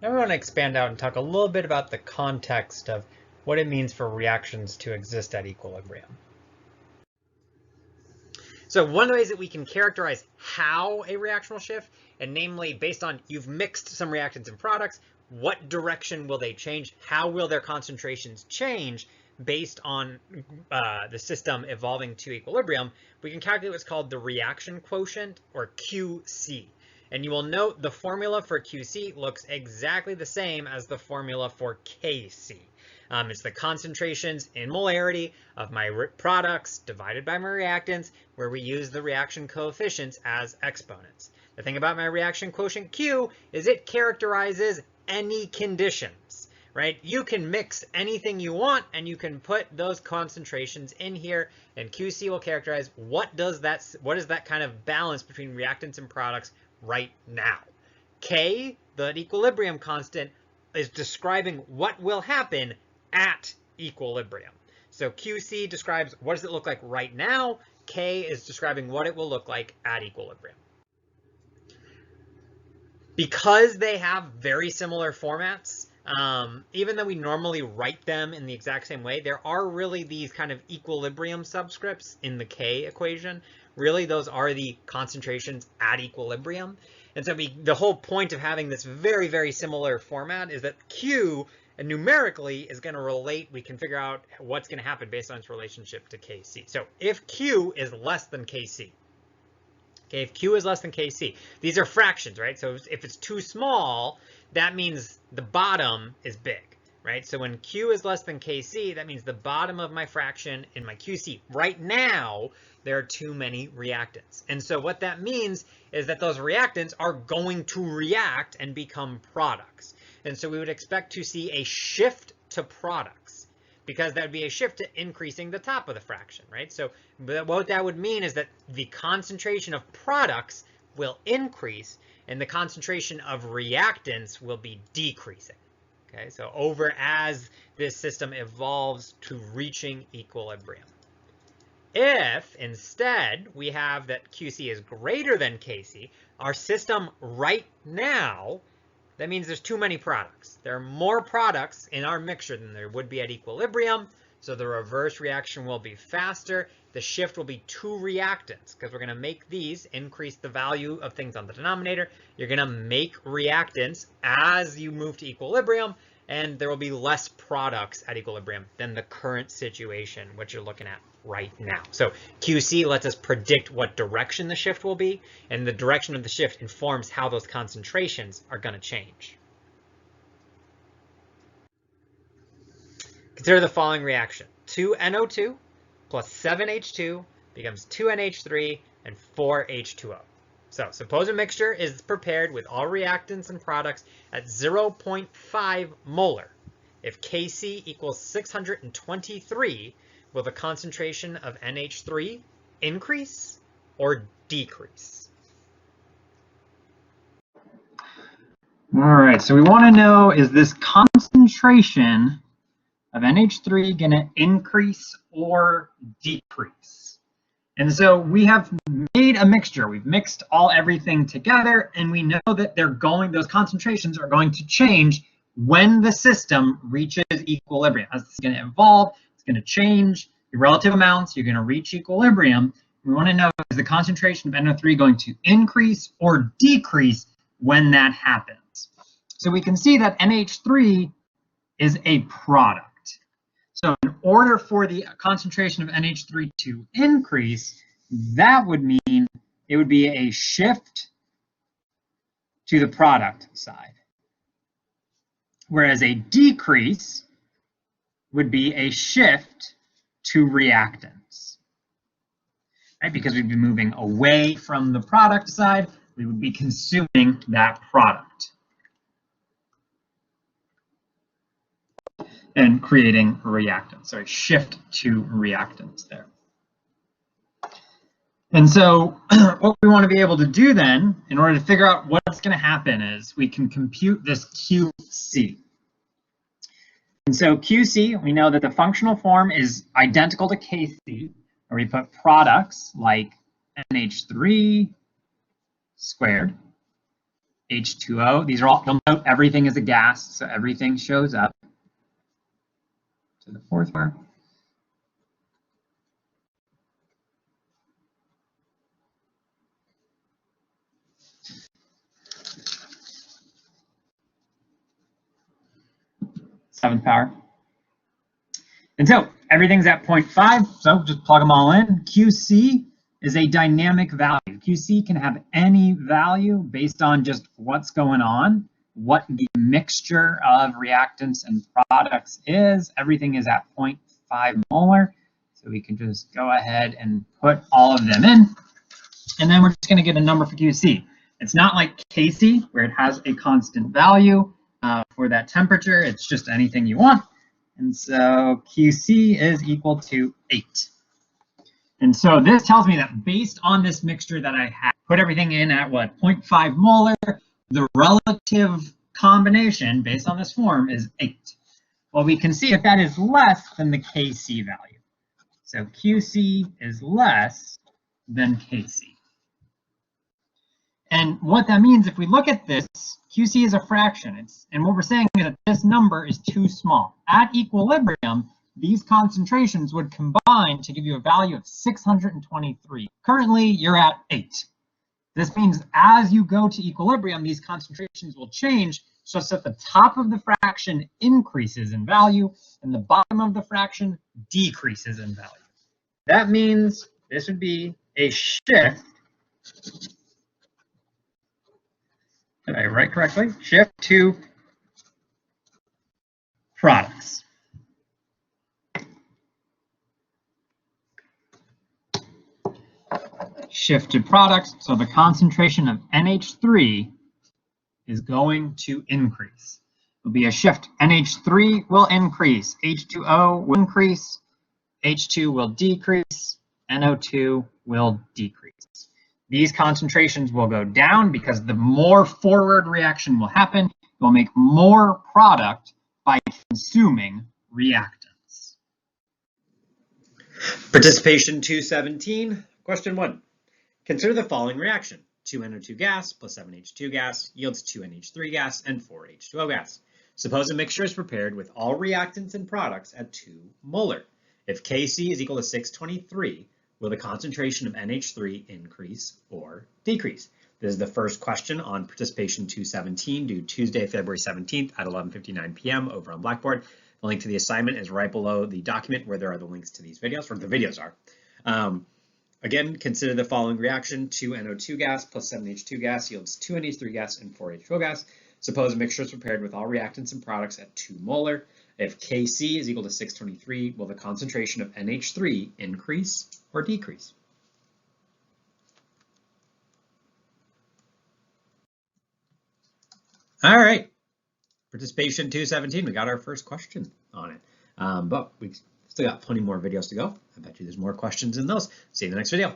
Now we want to expand out and talk a little bit about the context of what it means for reactions to exist at equilibrium. So one of the ways that we can characterize how a reaction will shift, and namely based on you've mixed some reactants and products, what direction will they change? How will their concentrations change based on the system evolving to equilibrium? We can calculate what's called the reaction quotient, or QC. And you will note the formula for QC looks exactly the same as the formula for KC. It's the concentrations in molarity of my products divided by my reactants, where we use the reaction coefficients as exponents. The thing about my reaction quotient Q is it characterizes any conditions, right? You can mix anything you want and you can put those concentrations in here, and QC will characterize what is that kind of balance between reactants and products right now. K, the equilibrium constant, is describing what will happen at equilibrium. So QC describes what does it look like right now. K is describing what it will look like at equilibrium. Because they have very similar formats, even though we normally write them in the exact same way, there are really these kind of equilibrium subscripts in the K equation. Really, those are the concentrations at equilibrium. And so the whole point of having this very, very similar format is that Q numerically is going to relate. We can figure out what's going to happen based on its relationship to Kc. So if Q is less than Kc, okay, if Q is less than Kc, these are fractions, right? So if it's too small, that means the bottom is big, right? So when Q is less than Kc, that means the bottom of my fraction in my QC. Right now, there are too many reactants. And so what that means is that those reactants are going to react and become products. And so we would expect to see a shift to products, because that would be a shift to increasing the top of the fraction, right? So what that would mean is that the concentration of products will increase and the concentration of reactants will be decreasing. Okay, so over as this system evolves to reaching equilibrium. If instead we have that QC is greater than KC, our system right now, that means there's too many products. There are more products in our mixture than there would be at equilibrium, so the reverse reaction will be faster. The shift will be to reactants, because we're going to make these increase the value of things on the denominator. You're going to make reactants as you move to equilibrium, and there will be less products at equilibrium than the current situation, which you're looking at right now. So QC lets us predict what direction the shift will be, and the direction of the shift informs how those concentrations are going to change. Consider the following reaction. 2NO2 plus 7H2 becomes 2NH3 and 4H2O. So suppose a mixture is prepared with all reactants and products at 0.5 molar. If Kc equals 623, will the concentration of NH3 increase or decrease? All right, so we want to know, is this concentration of NH3 going to increase or decrease? And so we have made a mixture. We've mixed everything together, and we know that those concentrations are going to change when the system reaches equilibrium. As it's going to evolve, it's going to change the relative amounts. You're going to reach equilibrium. We want to know, is the concentration of NO3 going to increase or decrease when that happens? So we can see that NH3 is a product. So in order for the concentration of NH3 to increase, that would mean it would be a shift to the product side. Whereas a decrease would be a shift to reactants. Right? Because we'd be moving away from the product side, we would be consuming that product and creating reactants. So a shift to reactants there. And so what we want to be able to do then, in order to figure out what's going to happen, is we can compute this QC. And so QC, we know that the functional form is identical to KC, where we put products like NH3 squared H2O. These are all, you'll note everything is a gas, so everything shows up to the fourth bar. Seventh power. And so everything's at 0.5, so just plug them all in. QC is a dynamic value. QC can have any value based on just what's going on, what the mixture of reactants and products is. Everything is at 0.5 molar, so we can just go ahead and put all of them in. And then we're just going to get a number for QC. It's not like Kc, where it has a constant value for that temperature. It's just anything you want. And so QC is equal to 8. And so this tells me that based on this mixture that I have, put everything in at what, 0.5 molar, the relative combination based on this form is 8. Well, we can see if that is less than the Kc value. So QC is less than Kc. And what that means, if we look at this, QC is a fraction. And what we're saying is that this number is too small. At equilibrium, these concentrations would combine to give you a value of 623. Currently, you're at 8. This means as you go to equilibrium, these concentrations will change such that the top of the fraction increases in value and the bottom of the fraction decreases in value. That means this would be a shift. Did I write correctly? Shift to products. Shift to products, so the concentration of NH3 is going to increase. It'll be a shift. NH3 will increase, H2O will increase, H2 will decrease, NO2 will decrease. These concentrations will go down because the more forward reaction will happen. It will make more product by consuming reactants. Participation 217, question 1. Consider the following reaction. 2NO2 gas plus 7H2 gas yields 2NH3 gas and 4H2O gas. Suppose a mixture is prepared with all reactants and products at 2 molar. If Kc is equal to 623, will the concentration of NH3 increase or decrease? This is the first question on participation 217 due Tuesday, February 17th at 11:59 p.m. over on Blackboard. The link to the assignment is right below the document where there are the links to these videos, or the videos are. Again, consider the following reaction. 2NO2 gas plus 7H2 gas yields 2NH3 gas and 4H2O gas. Suppose a mixture is prepared with all reactants and products at 2 molar. If Kc is equal to 623, will the concentration of NH3 increase or decrease? All right, participation 217, we got our first question on it, but we still got plenty more videos to go. I bet you there's more questions in those. See you in the next video.